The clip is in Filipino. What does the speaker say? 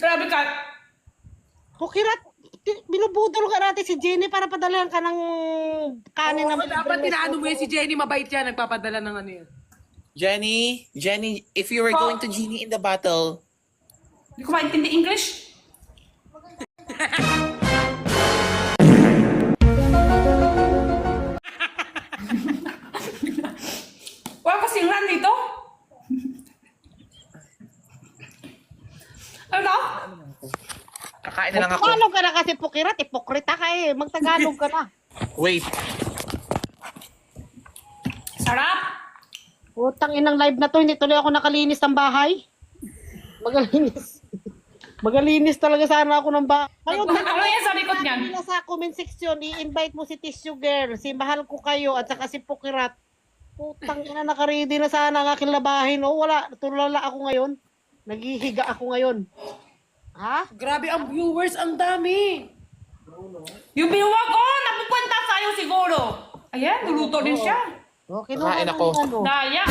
Grabe ka. Pukirat, binubudol ka natin si Jenny para padalahan ka ng kanin na Dapat tinaano mo yan si Jenny, mabait yan, nagpapadala ng ano yan. Jenny, if you were going to Genie in the battle, Hindi ko maintindihan English. Wala kasing run dito. Ano? kakain na lang ako. Magtagalog ka na kasi Pukirat, ipokrita ka eh. Magtagalog ka na. Wait, Sarap. Utang inang live na to, hindi tuloy ako nakalinis ng bahay. Magalinis. Magalinis talaga sana ako ng bahay. Ngayon, Ano yan sa likod niyan? sa comment section, i-invite mo si Tissue Girl, si Mahal Ko Kayo, at saka si Pukirat. Putang ina, nakaready na sana ang aking labahin. Oh, wala, tulala ako ngayon. Naghihiga ako ngayon. Ha? Grabe ang viewers, ang dami. Yung biwag, oh, napupunta sa'yo siguro. Ayan, luluto din siya. Okay, kakain ako. Ano? Daya.